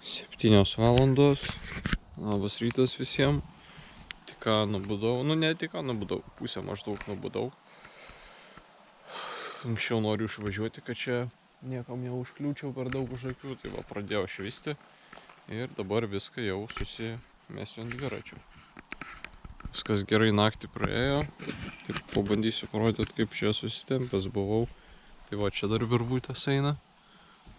7 valandos. Labas rytas visiems. Tik ką nubudau. Nu, ne tik ką nubudau. Pusę maždaug nubudau. Anksčiau noriu išvažiuoti, kad čia niekam neužkliūčiau per daug už akių. Tai va, pradėjau švisti. Ir dabar viską jau susimesiu ant dviračio. Viskas gerai, naktį praėjo. Taip pabandysiu parodyti, kaip čia susitempęs buvau. Tai va, čia dar virvutės eina.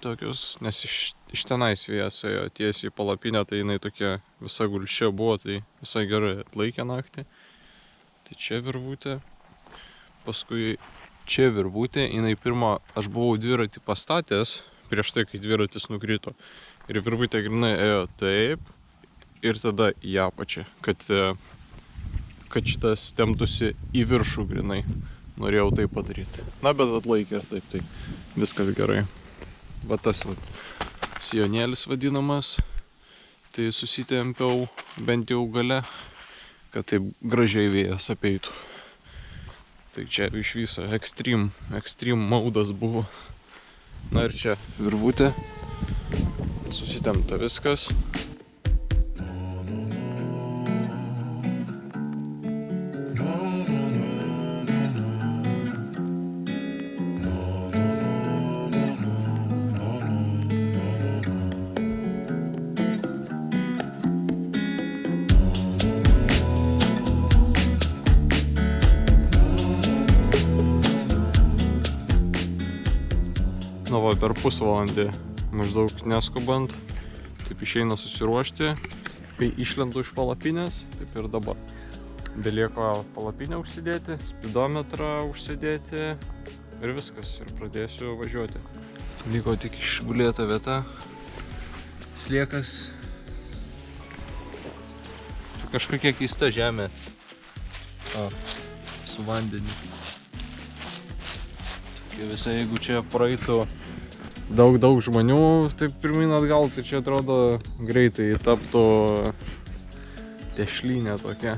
Tokios, nes iš tenais vėjas ėjo tiesiai į palapinę, tai jinai tokia visa gulščia buvo, tai visai gerai atlaikė naktį. Tai čia virvutė. Paskui čia virvutė, jinai pirmą, aš buvau dviratį pastatęs, prieš tai, kai dviratis nukrito. Ir virvutė grinai ėjo taip ir tada į apačią, kad šitas temptųsi į viršų grinai. Norėjau tai padaryti. Na, bet atlaikė ir taip, tai viskas gerai. Va tas sijonėlis vadinamas, tai susitempiau bent jau gale, kad taip gražiai vėjas apeitų. Tai čia iš viso extreme maudas buvo. Na ir čia virvutė, susitempta viskas. Na va, per pusvalandį maždaug neskubant, taip išeina susiruošti, kai išlendu iš palapinės, taip ir dabar. Belieka palapinę užsidėti, spidometrą užsidėti ir viskas, ir pradėsiu važiuoti. Liko tik išgulėta vieta, sliekas. Čia kažkokia keista žemė, su vandeniu. Visai, jeigu čia praeitų daug žmonių, taip pirmyn atgal, tai čia atrodo greitai taptų tešlynė tokia.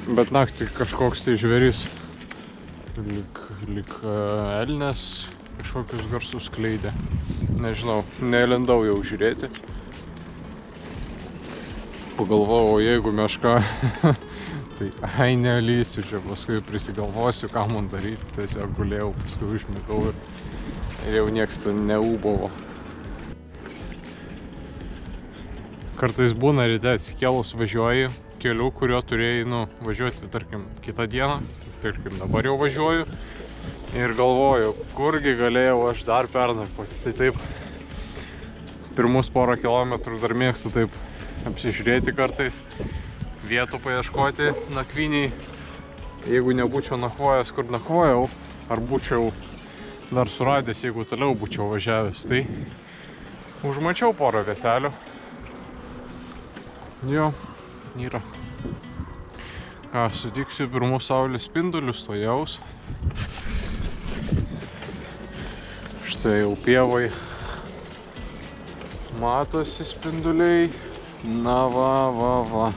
Bet naktį kažkoks tai žvėris, lyg elnės, kažkokius garsus skleidė. Nežinau, nelendau jau žiūrėti. Pagalvojau, jeigu meška, tai nelysiu čia, paskui prisigalvosiu, ką man daryti. Tiesiog gulėjau, paskui užmigau ir jau nieks ten neūbavo. Kartais būna ryte atsikėlus važiuoji keliu, kurio turėjai važiuoti, tarkim, kitą dieną. Tarkim, dabar jau važiuoju ir galvoju, kurgi galėjau aš dar pernakvoti. Tai taip, pirmus porą kilometrų dar mėgstu taip apsižiūrėti kartais, vietų paieškoti nakvyniai. Jeigu nebūčiau nakvojęs, kur nakvojau, ar būčiau dar suradęs, jeigu toliau būčiau važiavęs, tai užmačiau porą vietelių. Jo, yra. Ką, sutiksiu pirmus saulės spindulius, to jaus. Štai jau pievai matosi spinduliai. Na va.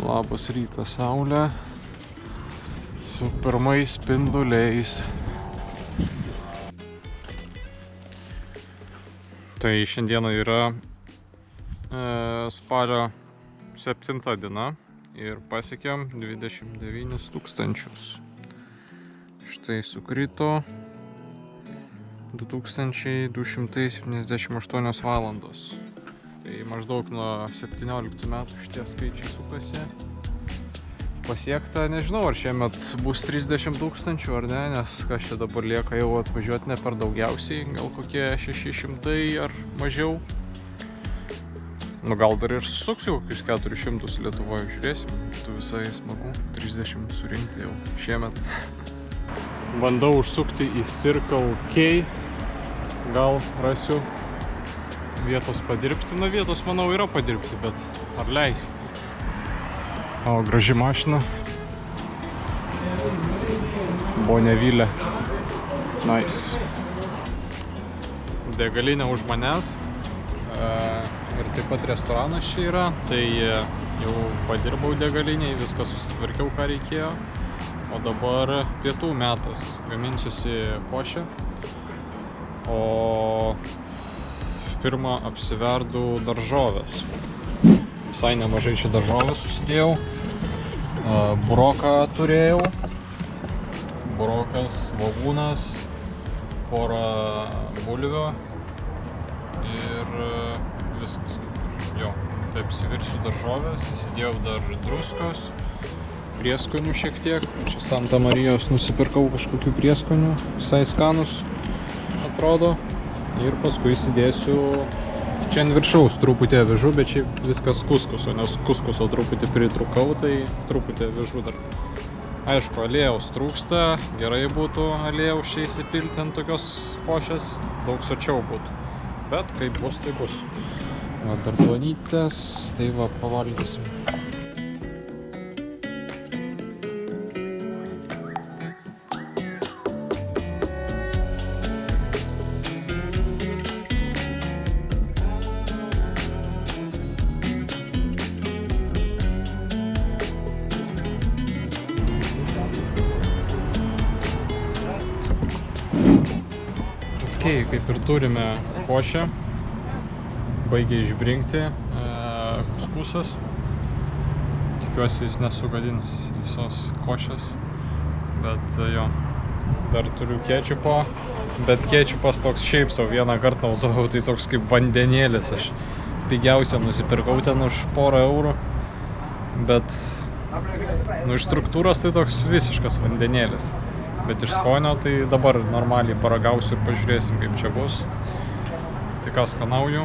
Labas rytas, saulė. Su pirmais spinduliais. Tai šiandieną yra spalio 7 diena ir pasiekėm 29 000. Štai sukrito 2278 valandos. Tai maždaug nuo 17 metų šitie skaičiai sukasi. Pasiekta, nežinau, ar šiemet bus 30 000 ar ne, nes kas čia dabar lieka jau atvažiuoti ne per daugiausiai, gal kokie 600 ar mažiau. Nu gal dar ir susuksiu kokius 400 Lietuvoje, žiūrėsim, tu visai smagu 30 surinkti jau šiemet. Bandau užsukti į Circle K, gal rasiu vietos padirbti. Na, vietos manau yra padirbti, bet ar leis? O, graži mašina. Bonneville. Nice. Degalinė už manęs. Ir taip pat restoranas čia yra. Tai jau padirbau degaliniai, viską susitvarkiau, ką reikėjo. O dabar pietų metas. Gaminsiuosi košę. O pirma apsiverdu daržovės. Visai nemažai čia daržovės susidėjau. Buroką turėjau. Burokas, svogūnas, porą bulvių ir viskas. Jo, tai apsivirsiu daržovės, įsidėjau dar druskos, prieskonių šiek tiek. Čia Santa Marijos nusipirkau kažkokių prieskonių, visai skanus atrodo. Ir paskui įsidėsiu čia ant viršaus truputį avižų, bet čia viskas kuskuso, nes kuskuso truputį pritrūkau, tai truputį avižų dar. Aišku, aliejaus trūksta, gerai būtų aliejaus čia įsipilti ant tokios košės, daug sočiau būtų. Bet kaip bus, tai bus. Va, dar duonytės, tai va, pavalgysim. Ok, kaip ir turime košę, baigia išbrinkti kuskusas. Tikiuosi jis nesugadins visos košės, bet jo, dar turiu kečupo, bet kečupas toks šiaip savo vieną kartą naudojau, tai toks kaip vandenėlis, aš pigiausią nusipirkau ten už porą eurų, bet iš struktūros tai toks visiškas vandenėlis. Bet iš skonio tai dabar normaliai paragausiu ir pažiūrėsim, kaip čia bus. Tai ką, skanauju.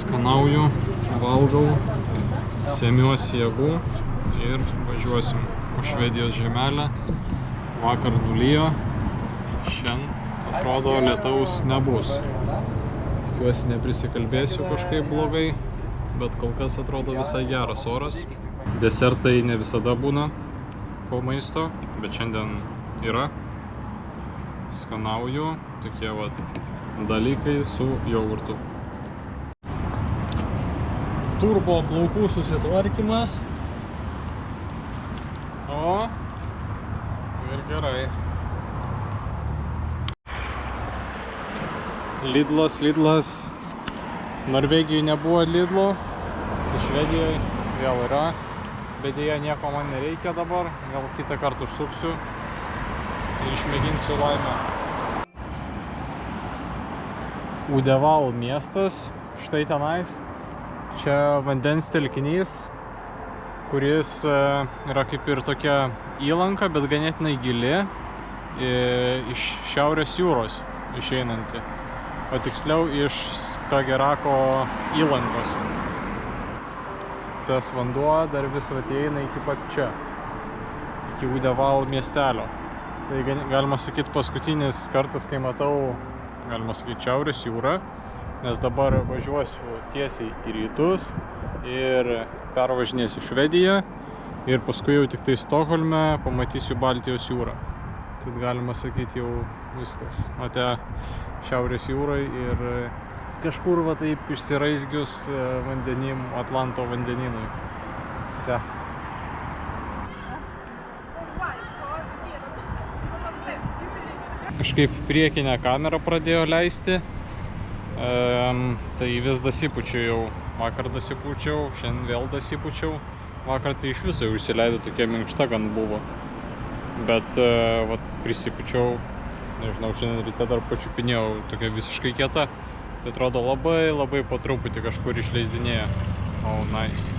Skanauju, valgau, semiuosi jėgų ir važiuosim po Švedijos žemelę. Vakar nulijo, šiandien atrodo lietaus nebus. Tikiuosi neprisikalbėsiu kažkaip blogai, bet kol kas atrodo visai geras oras. Desertai ne visada būna po maisto, bet šiandien yra. Skanauju, tokie vat dalykai su jogurtu. Turbo plaukų susitvarkymas. O, ir gerai. Lidlas. Norvegijoje nebuvo Lidlo, Švedijoje vėl yra. Bet dėja nieko man nereikia dabar, gal kitą kartą užsuksiu ir išmėginsiu laimę. Udeval miestas, štai tenais. Čia vandens telkinys, kuris yra kaip ir tokia įlanka, bet ganėtinai gili, iš Šiaurės jūros išeinanti, o tiksliau iš Skagerako įlankos. Tas vanduo dar vis ateina iki pat čia, iki Udeval miestelio. Tai galima sakyti paskutinis kartas, kai matau, galima sakyti, Šiaurės jūrą, nes dabar važiuosiu tiesiai į rytus ir pervažinėsiu Švediją ir paskui jau tik tai Stokholme pamatysiu Baltijos jūrą. Tai galima sakyti jau viskas. Matė Šiaurės jūrai ir kažkur va taip išsiraizgius vandenim, Atlanto vandeninui. Ja. Kažkaip priekinę kamerą pradėjo leisti, tai vis dasipučiau jau. Vakar dasipučiau, šiandien vėl dasipučiau. Vakar tai iš viso jau išsileido, tokia minkšta gan buvo. Bet vat, prisipučiau, nežinau, šiandien ryte dar pačiupinėjau, tokia visiškai kieta. Tai atrodo labai po truputį kažkur išleisdinėja. Oh, nice.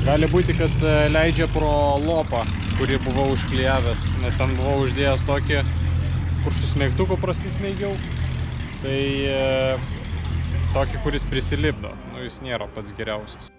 Gali būti, kad leidžia pro lopą, kurį buvau užklijavęs, nes ten buvau uždėjęs tokį, kur su smeigtuku prasismeigiau. Tai tokį, kuris prisilipdo. Nu, jis nėra pats geriausias.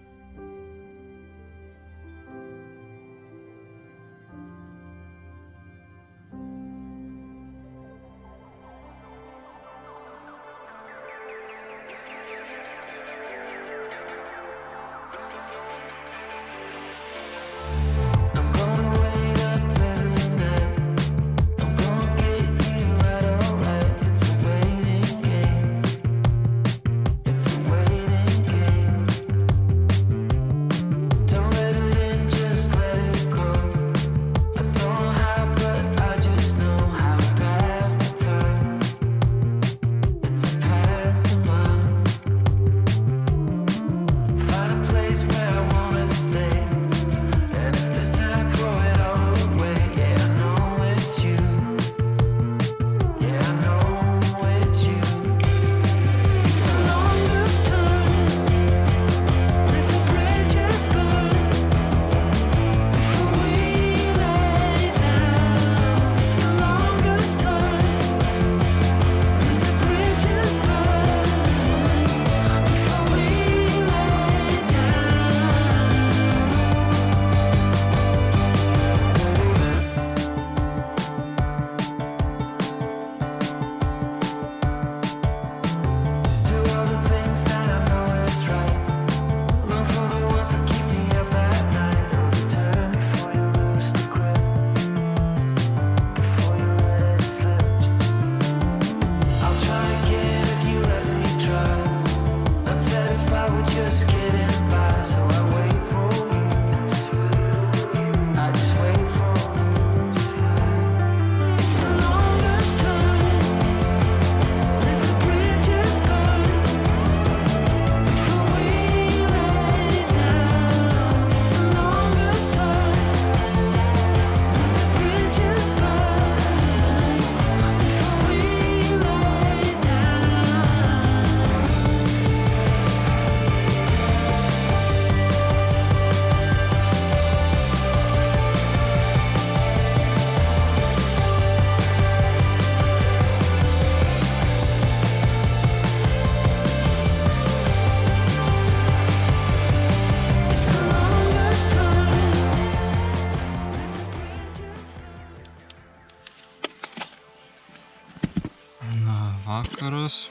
vakaras.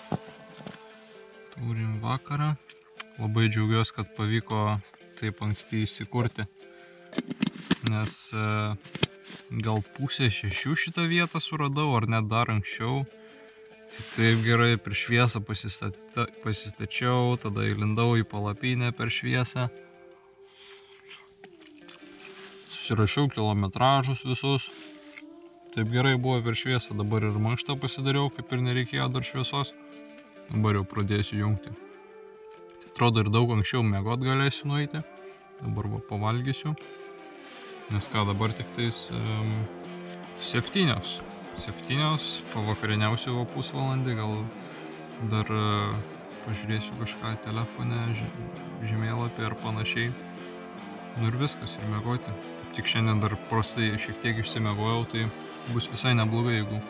Turim vakarą. Labai džiaugiuosi, kad pavyko taip anksti įsikurti. Nes gal 5:30 šitą vietą suradau, ar net dar anksčiau. Tai taip gerai per šviesą pasistačiau, tada įlindau į palapinę per šviesą. Susirašiau kilometražus visus. Taip gerai buvo per šviesą, dabar ir mankštą pasidariau, kaip ir nereikėjo dar šviesos. Dabar jau pradėsiu jungti. Tai atrodo ir daug anksčiau miegot galėsiu nueiti. Dabar va pavalgysiu. Nes ką, dabar tik tais 7. 7, pavakarieniausiu va pusvalandį, gal dar pažiūrėsiu kažką telefone, žemėlapį ar panašiai. Nu ir viskas, ir miegoti. Kaip tik šiandien dar prastai šiek tiek išsimiegojau, tai bus visai neblogai, jeigu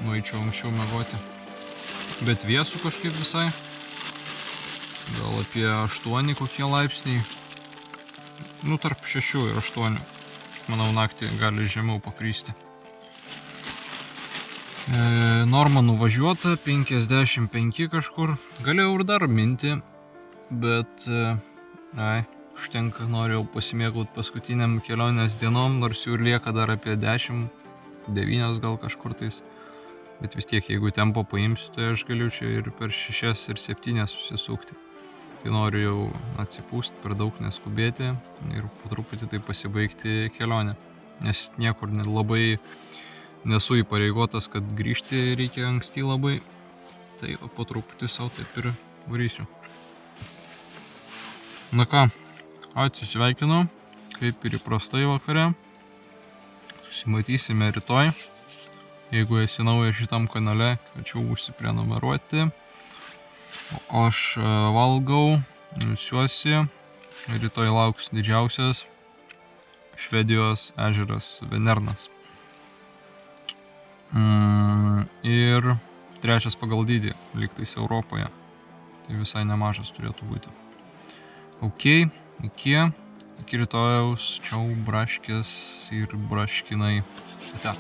nueičiau anksčiau miegoti. Bet vėsų kažkaip visai. Gal apie 8 kokie laipsniai. Nu, tarp 6 ir 8. Manau, naktį gali žemiau pakrysti. Norma nuvažiuota, 55 kažkur. Galėjau ir dar minti, bet užtenka, noriu pasimėgauti paskutiniam kelionės dienom, nors jų ir lieka dar apie 10, 9 gal kažkur tais. Bet vis tiek, jeigu tempo paimsiu, tai aš galiu čia ir per 6 ir 7 susisukti. Tai noriu jau atsipūsti, per daug neskubėti ir po truputį tai pasibaigti kelionę. Nes niekur labai nesu įpareigotas, kad grįžti reikia anksti labai. Tai po truputį savo taip ir varysiu. Na ką, atsisveikinu, kaip ir įprastai vakare. Susimatysime rytoj. Jeigu esi naujas šitam kanale, kviečiu užsiprenumeruoti. O aš valgau, ilsiuosi. Rytoj lauks didžiausias Švedijos ežeras Venernas. Ir 3 pagal dydį, lygtais Europoje. Tai visai nemažas turėtų būti. Ok, iki rytojaus. Čiau, braškės ir braškinai. Ate.